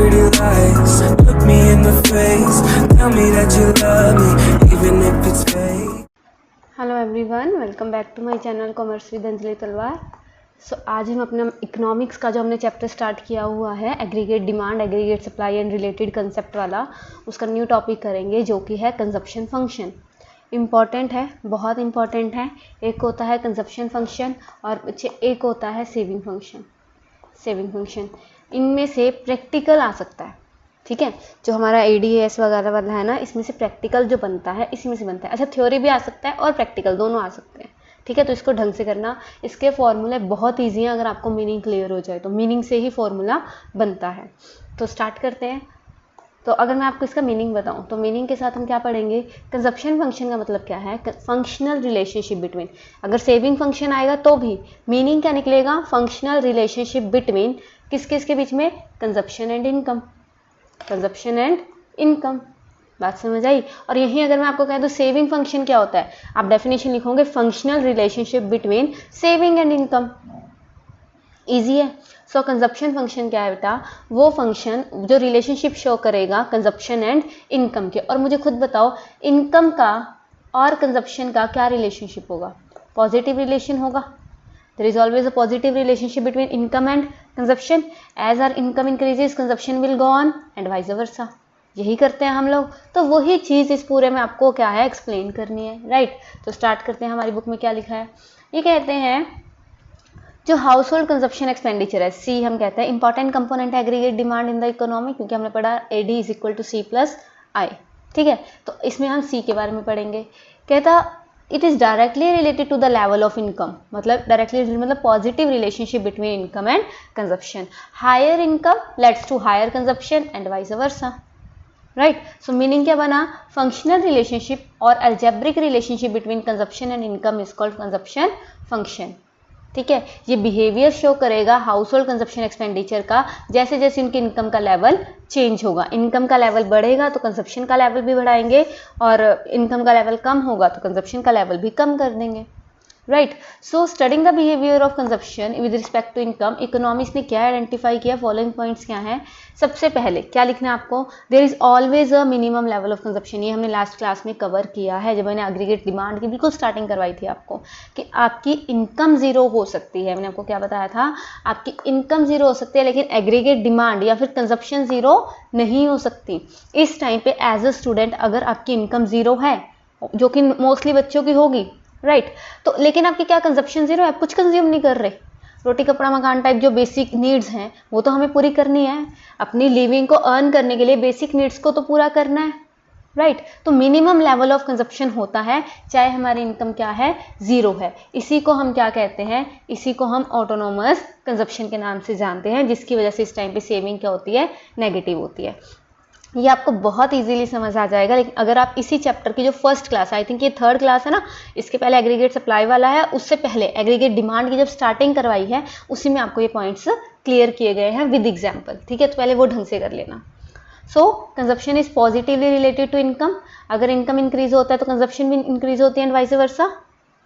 pretty lies. Look me in the face, tell me that you love me, even if it's fake. Hello everyone, welcome back to my channel commerce with Anjali Talwar. आज हम अपना economics का जो हमने chapter start किया हुआ है aggregate demand, aggregate supply and related concept वाला, उसका न्यू टॉपिक करेंगे जो कि है कंजप्शन फंक्शन। इम्पॉर्टेंट है, बहुत इम्पॉर्टेंट है। एक होता है कंजप्शन फंक्शन और एक होता है सेविंग फंक्शन। इनमें से प्रैक्टिकल आ सकता है, ठीक है। जो हमारा ADAS वगैरह वाला है ना, इसमें से प्रैक्टिकल जो बनता है इसी में से बनता है। अच्छा, थ्योरी भी आ सकता है और प्रैक्टिकल दोनों आ सकते हैं, ठीक है। तो इसको ढंग से करना। इसके फॉर्मूले बहुत ईजी हैं, अगर आपको मीनिंग क्लियर हो जाए तो मीनिंग से ही फॉर्मूला बनता है। तो स्टार्ट करते हैं। तो अगर मैं आपको इसका मीनिंग बताऊं तो मीनिंग के साथ हम क्या पढ़ेंगे, कंजप्शन फंक्शन का मतलब क्या है, फंक्शनल रिलेशनशिप बिटवीन। अगर सेविंग फंक्शन आएगा तो भी मीनिंग क्या निकलेगा, फंक्शनल रिलेशनशिप बिटवीन किस किस के बीच में, consumption and income. Consumption and income, बात समझ आई। और यहीं अगर मैं आपको कह दूं सेविंग फंक्शन क्या होता है, आप डेफिनेशन लिखोगे functional relationship between saving and income. Easy है। सो कंजप्शन फंक्शन क्या है बेटा, वो फंक्शन जो रिलेशनशिप शो करेगा कंजप्शन एंड इनकम के। और मुझे खुद बताओ, इनकम का और कंजप्शन का क्या रिलेशनशिप होगा, पॉजिटिव रिलेशन होगा। There is always a positive relationship between income and consumption. As our income increases, consumption will go on and vice versa. यही करते हैं हम लोग। तो वही चीज़ इस पूरे में आपको क्या है, एक्सप्लेन करनी है, राइट। तो स्टार्ट करते हैं। हमारी बुक में क्या लिखा है, ये कहते हैं जो हाउस होल्ड कंजप्शन एक्सपेंडिचर है, सी हम कहते हैं important component aggregate demand in the economy, क्योंकि हमने पढ़ा AD = C+I, ठीक है। तो इसमें हम सी के बारे में पढ़ेंगे। कहता it is directly related to the level of income, मतलब डायरेक्टली मतलब positive relationship between income and consumption. Higher income leads to higher consumption and vice versa, right. So meaning क्या बना, फंक्शनल रिलेशनशिप और algebraic relationship between consumption and income is called consumption function, ठीक है। ये behaviour show करेगा household consumption expenditure का, जैसे जैसे उनकी इनकम का लेवल चेंज होगा। इनकम का लेवल बढ़ेगा तो कंजप्शन का लेवल भी बढ़ाएंगे, और इनकम का लेवल कम होगा तो कंजप्शन का लेवल भी कम कर देंगे, right. So studying the behaviour of consumption with respect to income, economics ने क्या आइडेंटिफाई किया, फॉलोइंग पॉइंट्स क्या हैं। सबसे पहले क्या लिखना है आपको, there is always a minimum level of consumption. ये हमने लास्ट क्लास में कवर किया है, जब मैंने एग्रीगेट डिमांड की बिल्कुल स्टार्टिंग करवाई थी आपको, कि आपकी इनकम जीरो हो सकती है। मैंने आपको क्या बताया था, आपकी इनकम जीरो हो सकती है, लेकिन एग्रीगेट डिमांड या फिर कंजप्शन जीरो नहीं हो सकती। इस टाइम पे एज अ स्टूडेंट अगर आपकी इनकम जीरो है, जो कि मोस्टली बच्चों की होगी, राइट, तो लेकिन आपकी क्या कंजप्शन जीरो है, आप कुछ कंज्यूम नहीं कर रहे। रोटी कपड़ा मकान टाइप जो बेसिक नीड्स हैं वो तो हमें पूरी करनी है, अपनी लिविंग को अर्न करने के लिए बेसिक नीड्स को तो पूरा करना है, राइट। तो मिनिमम लेवल ऑफ कंजप्शन होता है चाहे हमारी इनकम क्या है, जीरो है। इसी को हम क्या कहते हैं, इसी को हम ऑटोनोमस कंजप्शन के नाम से जानते हैं, जिसकी वजह से इस टाइम पे सेविंग क्या होती है, नेगेटिव होती है। ये आपको बहुत इजीली समझ आ जाएगा। लेकिन अगर आप इसी चैप्टर की जो फर्स्ट क्लास, आई थिंक ये थर्ड क्लास है ना, इसके पहले एग्रीगेट सप्लाई वाला है, उससे पहले एग्रीगेट डिमांड की जब स्टार्टिंग करवाई है, उसी में आपको ये पॉइंट्स क्लियर किए गए हैं विद एग्जाम्पल, ठीक है। तो पहले वो ढंग से कर लेना। So consumption is positively related to income, अगर इनकम इंक्रीज होता है तो कंजप्शन भी इंक्रीज होती है एंड वाइस वर्सा,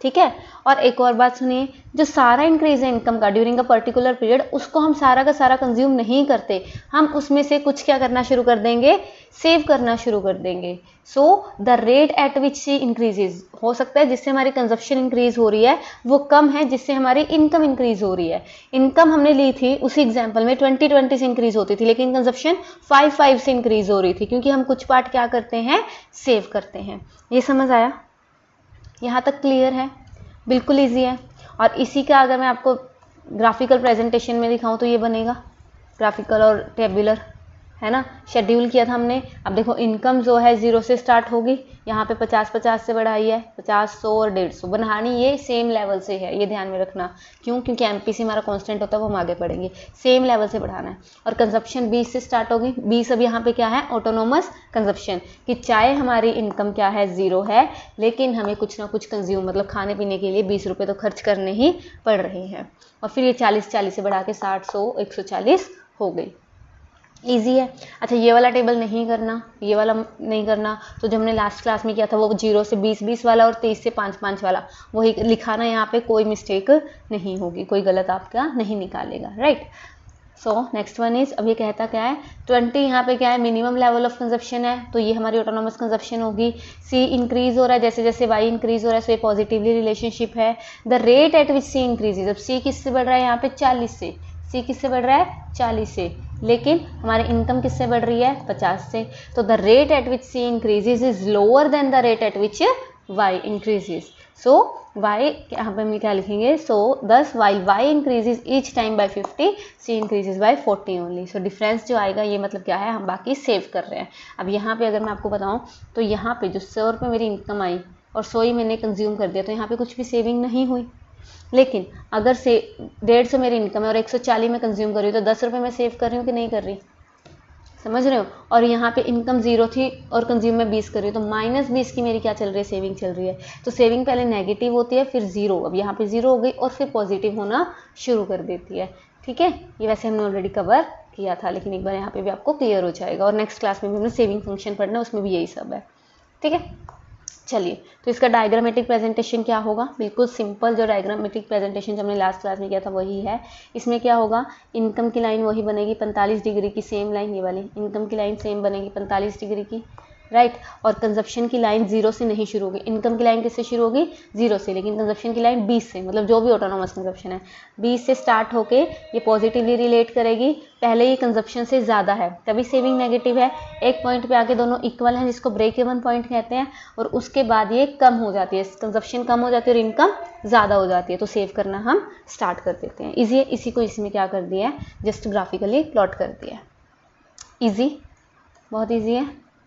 ठीक है। और एक और बात सुनिए, जो सारा इंक्रीज है इनकम का ड्यूरिंग अ पर्टिकुलर पीरियड, उसको हम सारा का सारा कंज्यूम नहीं करते, हम उसमें से कुछ क्या करना शुरू कर देंगे, सेव करना शुरू कर देंगे। So the rate at which C increases, हो सकता है जिससे हमारी कंजप्शन इंक्रीज हो रही है वो कम है जिससे हमारी इनकम इंक्रीज हो रही है। इनकम हमने ली थी उसी एग्जाम्पल में 2020 से इंक्रीज होती थी, लेकिन कंजप्शन 5 से इंक्रीज हो रही थी, क्योंकि हम कुछ पार्ट क्या करते हैं, सेव करते हैं। ये समझ आया, यहाँ तक क्लियर है, बिल्कुल ईजी है। और इसी का अगर मैं आपको ग्राफिकल प्रेजेंटेशन में दिखाऊं तो ये बनेगा, ग्राफिकल और टेबुलर, है ना, शेड्यूल किया था हमने। अब देखो इनकम जो है जीरो से स्टार्ट होगी, यहाँ पे 50 से बढ़ाई है, 50, 100 और 150 बढ़ानी, ये सेम लेवल से है, ये ध्यान में रखना। क्यों, क्योंकि MPC हमारा कांस्टेंट होता है, वो हम आगे पढ़ेंगे, सेम लेवल से बढ़ाना है। और कंजप्शन 20 से स्टार्ट होगी, 20 अब यहाँ पे क्या है, ऑटोनोमस कंजप्शन, कि चाहे हमारी इनकम क्या है, जीरो है, लेकिन हमें कुछ ना कुछ कंज्यूम, मतलब खाने पीने के लिए 20 रुपये तो खर्च करने ही पड़ रहे हैं। और फिर ये 40 से बढ़ा के 60, 100, 140 हो गई। ईजी है। अच्छा, ये वाला टेबल नहीं करना, ये वाला नहीं करना, तो जो हमने लास्ट क्लास में किया था वो 0 से 20 वाला और 23 से 5 वाला, वही लिखाना, यहाँ पे कोई मिस्टेक नहीं होगी, कोई गलत आपका नहीं निकालेगा, right. So next one is, अब ये कहता क्या है, 20 यहाँ पे क्या है, मिनिमम लेवल ऑफ कंजप्शन है, तो ये हमारी ऑटोनोमस कंजप्शन होगी। सी इंक्रीज हो रहा है जैसे जैसे वाई इंक्रीज हो रहा है, सो ये पॉजिटिवली रिलेशनशिप है। The rate at which C increases, अब सी किससे बढ़ रहा है यहाँ पे 40 से, सी किससे बढ़ रहा है 40 से, लेकिन हमारी इनकम किससे बढ़ रही है 50 से, तो the rate at which C increases is lower than the rate at which Y increases. So y यहाँ पे हम क्या लिखेंगे, so thus while y increases each time by 50, c increases by 40 only. So difference जो आएगा ये मतलब क्या है, हम बाकी सेव कर रहे हैं। अब यहाँ पे अगर मैं आपको बताऊँ तो यहाँ पे जो 100 रुपये मेरी इनकम आई और 100 ही मैंने कंज्यूम कर दिया, तो यहाँ पे कुछ भी सेविंग नहीं हुई। लेकिन अगर से 150 मेरी इनकम है और 140 में कंज्यूम कर रही हूँ, तो 10 रुपये मैं सेव कर रही हूँ कि नहीं कर रही, समझ रहे हो। और यहाँ पे इनकम 0 थी और कंज्यूम में 20 कर रही हूँ, तो -20 की मेरी क्या चल रही है, सेविंग चल रही है। तो सेविंग पहले नेगेटिव होती है फिर 0, अब यहाँ पे 0 हो गई और फिर पॉजिटिव होना शुरू कर देती है। ठीक है, ये वैसे हमने ऑलरेडी कवर किया था, लेकिन एक बार यहाँ पे भी आपको क्लियर हो जाएगा। और नेक्स्ट क्लास में भी हमने सेविंग फंक्शन पढ़ना है, उसमें भी यही सब है। ठीक है, चलिए, तो इसका डायग्रामेटिक प्रेजेंटेशन क्या होगा, बिल्कुल सिंपल जो डायग्रामेटिक प्रेजेंटेशन जो हमने लास्ट क्लास में किया था वही है। इसमें क्या होगा, इनकम की लाइन वही बनेगी 45 डिग्री की, सेम लाइन ये वाली इनकम की लाइन सेम बनेगी 45 डिग्री की, राइट। और कंजप्शन की लाइन 0 से नहीं शुरू होगी, इनकम की लाइन किससे शुरू होगी 0 से, लेकिन कंजप्शन की लाइन 20 से, मतलब जो भी ऑटोनोमस कंजप्शन है 20 से स्टार्ट होके ये पॉजिटिवली रिलेट करेगी। पहले ये कंजप्शन से ज़्यादा है तभी सेविंग नेगेटिव है, एक पॉइंट पे आके दोनों इक्वल हैं जिसको ब्रेक इवन पॉइंट कहते हैं, और उसके बाद ये कम हो जाती है, कंजप्शन कम हो जाती है और इनकम ज़्यादा हो जाती है, तो सेव करना हम स्टार्ट कर देते हैं। ईजी है, इसी को इसमें क्या कर दिया है, जस्ट ग्राफिकली प्लॉट कर दिया है। ईजी, बहुत ईजी है,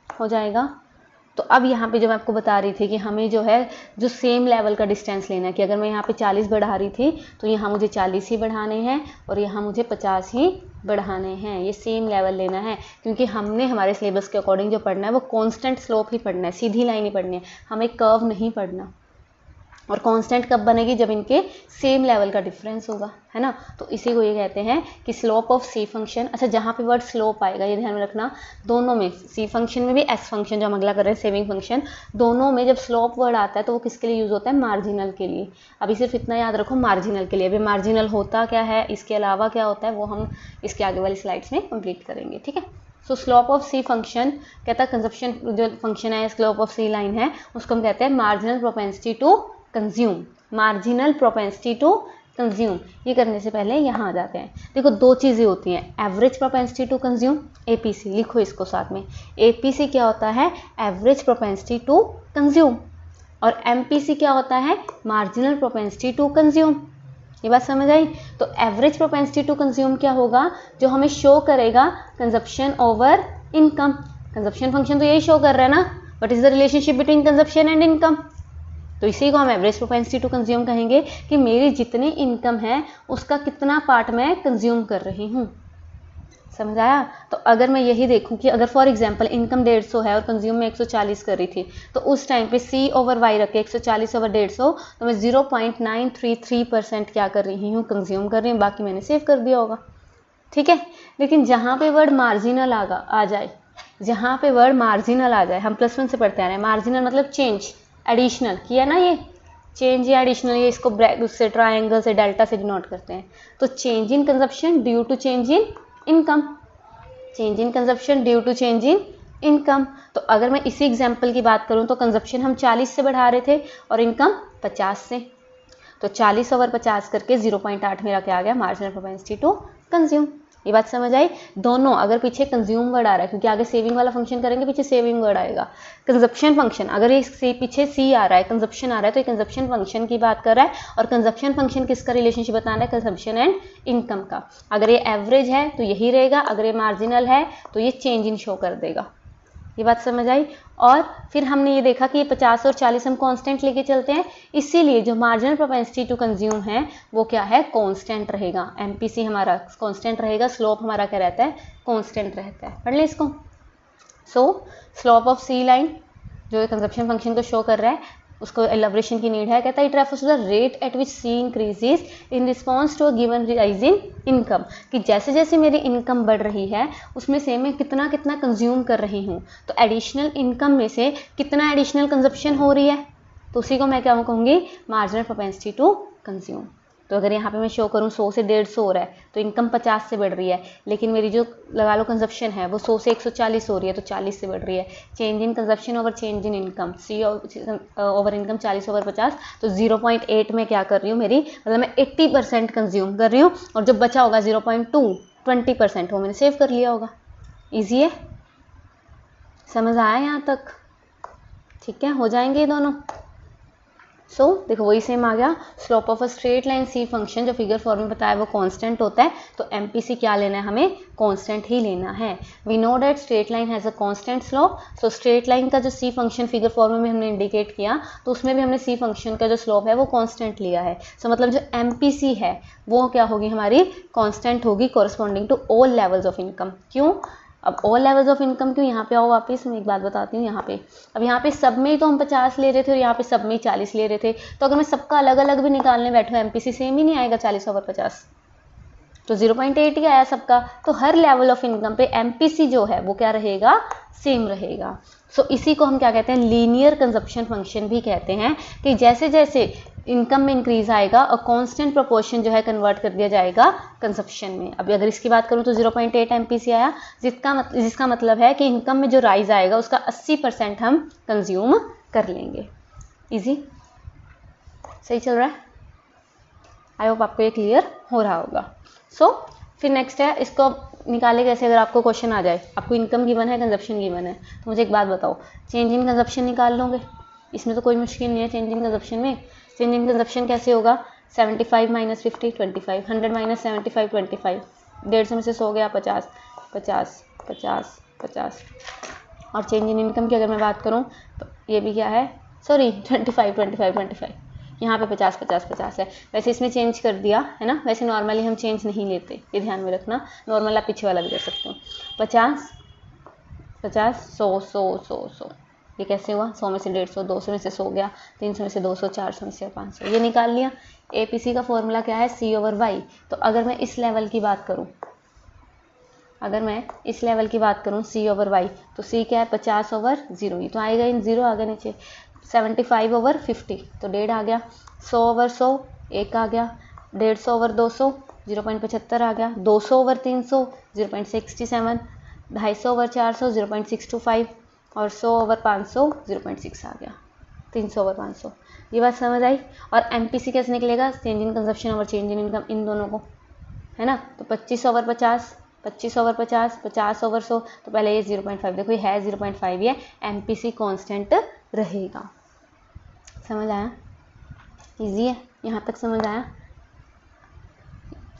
हो जाएगा। तो अब यहाँ पे जो मैं आपको बता रही थी कि हमें जो है जो सेम लेवल का डिस्टेंस लेना है, कि अगर मैं यहाँ पे 40 बढ़ा रही थी तो यहाँ मुझे 40 ही बढ़ाने हैं और यहाँ मुझे 50 ही बढ़ाने हैं, ये सेम लेवल लेना है। क्योंकि हमने हमारे सिलेबस के अकॉर्डिंग जो पढ़ना है वो कांस्टेंट स्लोप ही पढ़ना है, सीधी लाइन ही पढ़नी है, हमें कर्व नहीं पढ़ना। और कांस्टेंट कब बनेगी, जब इनके सेम लेवल का डिफरेंस होगा, है ना। तो इसी को ये कहते हैं कि स्लोप ऑफ सी फंक्शन। अच्छा, जहाँ पे वर्ड स्लोप आएगा ये ध्यान में रखना, दोनों में, सी फंक्शन में भी एस फंक्शन जो हम अगला कर रहे हैं सेविंग फंक्शन, दोनों में जब स्लोप वर्ड आता है तो वो किसके लिए यूज़ होता है, मार्जिनल के लिए। अभी सिर्फ इतना याद रखो, मार्जिनल के लिए। अभी मार्जिनल होता क्या है, इसके अलावा क्या होता है, वो हम इसके आगे वाली स्लाइड्स में कंप्लीट करेंगे। ठीक है, so slope of C function कहता है, कंजप्शन जो फंक्शन है, स्लोप ऑफ सी लाइन है, उसको हम कहते हैं marginal propensity to consume, marginal propensity to consume. ये करने से पहले यहाँ आ जाते हैं। देखो, दो चीज़ें होती हैं, average propensity to consume, APC, लिखो इसको साथ में। एपीसी क्या होता है, एवरेज प्रोपेंसिटी टू कंज्यूम, और एमपीसी क्या होता है, मार्जिनल प्रोपेंसिटी टू कंज्यूम। ये बात समझ आई। तो एवरेज प्रोपेंसिटी टू कंज्यूम क्या होगा, जो हमें शो करेगा consumption over income. Consumption function तो यही शो कर रहा है ना, what is the relationship between consumption and income. तो इसी को हम एवरेज प्रोपेंसिटी टू कंज्यूम कहेंगे, कि मेरी जितनी इनकम है उसका कितना पार्ट मैं कंज्यूम कर रही हूँ। समझाया। तो अगर मैं यही देखूं कि अगर फॉर एग्जांपल इनकम 150 है और कंज्यूम में 140 कर रही थी, तो उस टाइम पे सी ओवर वाई रख के 140 ओवर 150, तो मैं 0.933% क्या कर रही हूँ, कंज्यूम कर रही हूँ, बाकी मैंने सेव कर दिया होगा। ठीक है, लेकिन जहाँ पे वर्ड मार्जिनल आ जाए, जहाँ पे वर्ड मार्जिनल आ जाए, हम +1 से पढ़ते आ रहे हैं, मार्जिनल मतलब चेंज, एडिशनल किया ना, ये चेंज या एडिशनल, ये इसको उससे ट्रायंगल से डेल्टा से डिनोट करते हैं। तो change in consumption due to change in income, change in consumption due to change in income. तो अगर मैं इसी एग्जांपल की बात करूं तो कंजप्शन हम 40 से बढ़ा रहे थे और इनकम 50 से, तो 40 ओवर 50 करके 0.8 मेरा क्या आ गया, मार्जिनल प्रोपेंसिटी टू कंज्यूम। ये बात समझ आई। दोनों, अगर पीछे कंज्यूम वर्ड आ रहा है, क्योंकि आगे सेविंग वाला फंक्शन करेंगे, पीछे सेविंग वर्ड आएगा। कंजप्शन फंक्शन, अगर ये पीछे सी आ रहा है, कंजप्शन आ रहा है, तो ये कंजप्शन फंक्शन की बात कर रहा है, और कंजप्शन फंक्शन किसका रिलेशनशिप बताना है, कंजप्शन एंड इनकम का। अगर ये एवरेज है तो यही रहेगा, अगर ये मार्जिनल है तो ये चेंज इन शो कर देगा। ये बात समझ आई। और फिर हमने ये देखा कि ये 50 और 40 हम कांस्टेंट लेके चलते हैं, इसीलिए जो मार्जिनल प्रोपेंसिटी टू कंज्यूम है वो क्या है, कांस्टेंट रहेगा। एमपीसी हमारा कांस्टेंट रहेगा, स्लोप हमारा क्या रहता है, कांस्टेंट रहता है। पढ़ ले इसको। So slope of C line जो कंजप्शन फंक्शन को शो कर रहा है, उसको एलैबोरेशन की नीड है। कहता है it refers to the rate at which C increases in response to a given rise in income, कि जैसे जैसे मेरी इनकम बढ़ रही है उसमें से मैं कितना कितना कंज्यूम कर रही हूँ, तो एडिशनल इनकम में से कितना एडिशनल कंजप्शन हो रही है, तो उसी को मैं क्या कहूँगी, मार्जिनल प्रोपेंसिटी टू कंज्यूम। तो अगर यहाँ पे मैं शो करूँ 100 से 150 हो रहा है तो इनकम 50 से बढ़ रही है, लेकिन मेरी जो लगा लो कंजप्शन है वो 100 से 140 हो रही है तो 40 से बढ़ रही है। Change in consumption over change in income, C over income 40 over 50, तो 0.8 में क्या कर रही हूँ, मेरी मतलब मैं 80% कंज्यूम कर रही हूँ, और जो बचा होगा 0.2 20% वो मैंने सेव कर लिया होगा। ईजी है, समझ आया यहाँ तक? ठीक है, हो जाएंगे ये दोनों। सो देखो वही सेम आ गया। Slope of a straight line C function जो फिगर फॉर्म में बताया वो कांस्टेंट होता है, तो एमपीसी क्या लेना है, हमें कांस्टेंट ही लेना है। We know that straight line has a constant slope. So straight line का जो सी फंक्शन फिगर फॉर्म में हमने इंडिकेट किया, तो उसमें भी हमने सी फंक्शन का जो स्लोप है वो कांस्टेंट लिया है। सो मतलब जो एमपीसी है वो क्या होगी, हमारी कांस्टेंट होगी corresponding to all levels of income. क्यों? अब ऑल लेवल्स ऑफ इनकम क्यों, यहाँ पे आओ वापस, मैं एक बात बताती हूँ। यहाँ पे अब यहाँ पे सब में ही तो हम 50 ले रहे थे और यहाँ पे सब में ही 40 ले रहे थे, तो अगर मैं सबका अलग अलग भी निकालने बैठूँ एमपीसी सेम ही नहीं आएगा 40 ओवर 50, तो 0.8 ही आया सबका। तो हर लेवल ऑफ इनकम पे एमपीसी जो है वो क्या रहेगा, सेम रहेगा। सो इसी को हम क्या कहते हैं, लीनियर कंजप्शन फंक्शन भी कहते हैं, कि जैसे जैसे इनकम में इंक्रीज आएगा और कांस्टेंट प्रोपोर्शन जो है कन्वर्ट कर दिया जाएगा कंजप्शन में। अभी अगर इसकी बात करूँ तो 0.8 एमपीसी आया, जिसका मतलब है कि इनकम में जो राइज आएगा उसका 80% हम कंज्यूम कर लेंगे। इजी, सही चल रहा है? आई होप आपको ये क्लियर हो रहा होगा। सो फिर नेक्स्ट है, इसको निकाले कैसे। अगर आपको क्वेश्चन आ जाए, आपको इनकम गिवन है, कंजप्शन गिवन है, तो मुझे एक बात बताओ, चेंज इन कंजप्शन निकाल लोगे? इसमें तो कोई मुश्किल नहीं है। चेंज इन कंजप्शन में चेंज इन कंजप्शन कैसे होगा, 75 माइनस 50 25, 100 माइनस 75 25, 150 में से 100 गया 50 50 50 50। और चेंज इन इनकम की अगर मैं बात करूँ तो ये भी क्या है, सॉरी 25 25 25, यहाँ पे 50 50 50 है। वैसे इसमें चेंज कर दिया है ना, वैसे नॉर्मली हम चेंज नहीं लेते, ये ध्यान में रखना। नॉर्मल आप पीछे वाला भी कर सकते हो। 50 50 100 100 100 100, ये कैसे हुआ, 100 में से 150, 200 में से 100 गया, 300 में से 200, 400 में से 500, ये निकाल लिया। एपीसी का फॉर्मूला क्या है, सी ओवर वाई। तो अगर मैं इस लेवल की बात करूँ, अगर मैं इस लेवल की बात करूँ सी ओवर वाई, तो सी क्या है, 50 ओवर 0, ये तो आएगा, इन 0 आ गया नीचे। 75 ओवर 50 तो 1.5 आ गया। 100 ओवर 100 1 आ गया। 150 ओवर 200 0.75 आ गया। 200 ओवर 300 0.67, 250 ओवर 400 0.625, और 100 ओवर 500 0.6 आ गया। 300 ओवर 500, ये बात समझ आई। और एमपीसी कैसे निकलेगा, change in consumption over change in income, इन दोनों को, है ना। तो 25 ओवर 50 25 ओवर 50 50 ओवर 100, तो पहले ये 0.5, देखो ये है 0.5, ये एमपीसी कांस्टेंट रहेगा। समझ आया? इजी है, यहाँ तक समझ आया?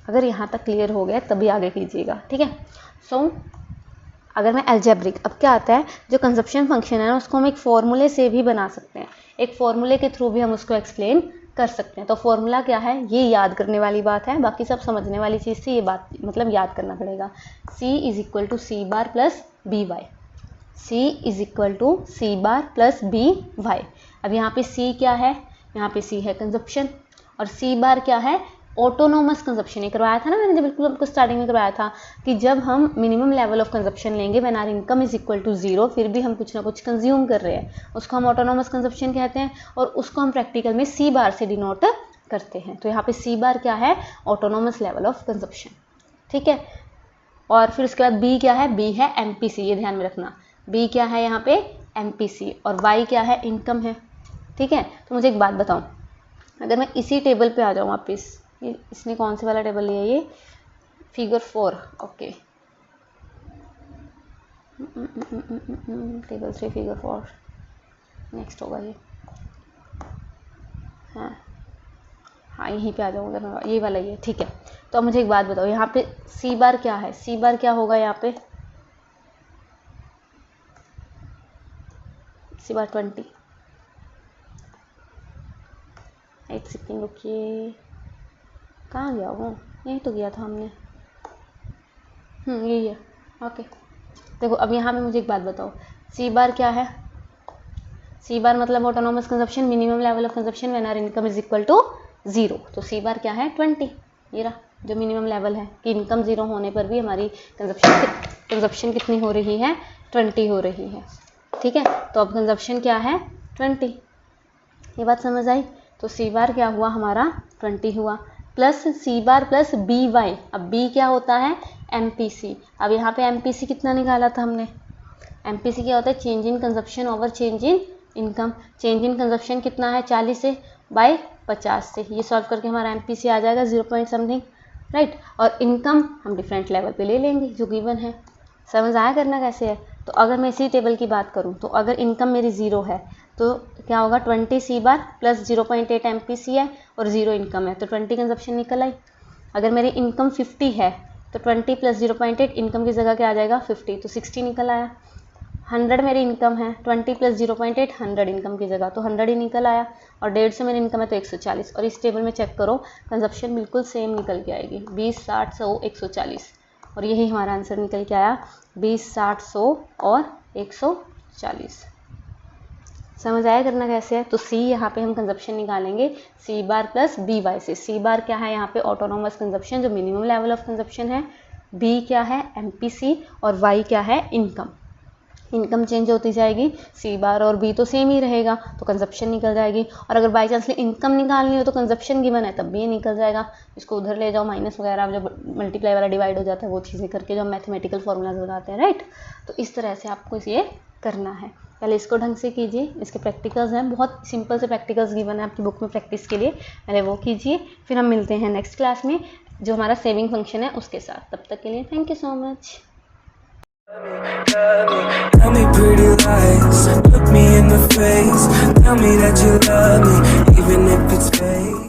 अगर यहाँ तक क्लियर हो गया तभी आगे कीजिएगा, ठीक है। सो अगर मैं अलजेब्रिक, अब क्या आता है, जो कंजप्शन फंक्शन है ना उसको हम एक फॉर्मूले से भी बना सकते हैं, एक फॉर्मूले के थ्रू भी हम उसको एक्सप्लेन कर सकते हैं। तो फॉर्मूला क्या है, ये याद करने वाली बात है, बाकी सब समझने वाली चीज़ थी, ये बात मतलब याद करना पड़ेगा। C is equal to C bar plus B Y, C is equal to C bar plus B Y. अब यहाँ पे C क्या है, यहाँ पे C है कंजप्शन, और C बार क्या है, ऑटोनोमस कंजप्शन। ये करवाया था ना मैंने, जब बिल्कुल आपको स्टार्टिंग में करवाया था कि जब हम मिनिमम लेवल ऑफ कंजप्शन लेंगे when our income is equal to 0, फिर भी हम कुछ ना कुछ कंज्यूम कर रहे हैं, उसको हम ऑटोनोमस कंजप्शन कहते हैं, और उसको हम प्रैक्टिकल में सी बार से डिनोट करते हैं। तो यहाँ पे सी बार क्या है, ऑटोनोमस लेवल ऑफ कंजप्शन, ठीक है। और फिर उसके बाद बी क्या है, बी है एमपीसी, ये ध्यान में रखना, बी क्या है यहाँ पे एमपीसी, और वाई क्या है, इनकम है, ठीक है। तो मुझे एक बात बताऊँ, अगर मैं इसी टेबल पे आ जाऊँ वापस, इसने कौन से वाला टेबल लिया, ये figure 4, okay, table 3 figure 4 next होगा ये, हाँ यहीं पे आ जाऊँगा मैं, ये वाला ये, ठीक है। तो अब मुझे एक बात बताओ, यहाँ पे सी बार क्या है, सी बार क्या होगा यहाँ पे, सी बार 20, एक सेकेंड रुकिए, कहाँ गया वो, यही तो गया था हमने, यही है, ओके। देखो अब यहाँ पे मुझे एक बात बताओ, सी बार क्या है, सी बार मतलब autonomous consumption, minimum level of consumption when our income is equal to 0, तो सी बार क्या है 20, ये रहा जो मिनिमम लेवल है, कि इनकम 0 होने पर भी हमारी कंजप्शन कितनी हो रही है, 20 हो रही है, ठीक है। तो अब कंजप्शन क्या है 20, ये बात समझ आई। तो सी बार क्या हुआ हमारा 20 हुआ। प्लस सी बार प्लस बी वाई। अब बी क्या होता है, एम पी सी। अब यहाँ पे एम पी सी कितना निकाला था हमने, एम पी सी क्या होता है, change in consumption over change in income. Change in consumption कितना है 40 से बाय 50 से, ये सॉल्व करके हमारा एम पी सी आ जाएगा 0 पॉइंट समथिंग, राइट। और इनकम हम डिफरेंट लेवल पे ले लेंगे जो गिवन है। समझ आया करना कैसे है। तो अगर मैं इसी टेबल की बात करूँ तो अगर इनकम मेरी 0 है तो क्या होगा, 20 सी bar plus 0.8 M P C है और 0 इनकम है तो 20 कंजप्शन निकल आई। अगर मेरी इनकम 50 है तो 20 प्लस 0.8 इनकम की जगह क्या आ जाएगा 50, तो 60 निकल आया। 100 मेरी इनकम है, 20 प्लस 0.8 100 इनकम की जगह तो 100 ही निकल आया। और 150 मेरी इनकम है तो 140। और इस टेबल में चेक करो कंजप्शन बिल्कुल सेम निकल के आएगी, 20, 60, 100, 140। और यही हमारा आंसर निकल के आया 20, 60, 100 और 140। समझ आया करना कैसे है। तो सी यहाँ पे हम कंजप्शन निकालेंगे सी बार प्लस बी वाई से। सी बार क्या है यहाँ पे ऑटोनोमस कंजप्शन जो मिनिमम लेवल ऑफ कंजप्शन है, बी क्या है एमपीसी और वाई क्या है इनकम। इनकम चेंज होती जाएगी, सी बार और बी तो सेम ही रहेगा तो कंजप्शन निकल जाएगी। और अगर बाई चांस इनकम निकालनी हो तो कंजप्शन गिवन है तब भी ये निकल जाएगा। इसको उधर ले जाओ, माइनस वगैरह जो मल्टीप्लाई वाला डिवाइड हो जाता है वो चीज़ें करके जो हम मैथमेटिकल फॉर्मूलाज लगाते हैं, राइट। तो इस तरह से आपको ये करना है। पहले इसको ढंग से कीजिए, इसके प्रैक्टिकल्स हैं, बहुत सिंपल से प्रैक्टिकल्स गिवन है आपकी बुक में प्रैक्टिस के लिए, पहले वो कीजिए। फिर हम मिलते हैं नेक्स्ट क्लास में जो हमारा सेविंग फंक्शन है उसके साथ। तब तक के लिए thank you so much. Tell me pretty lies, look me in the face. Tell me that you love me, even if it's fake.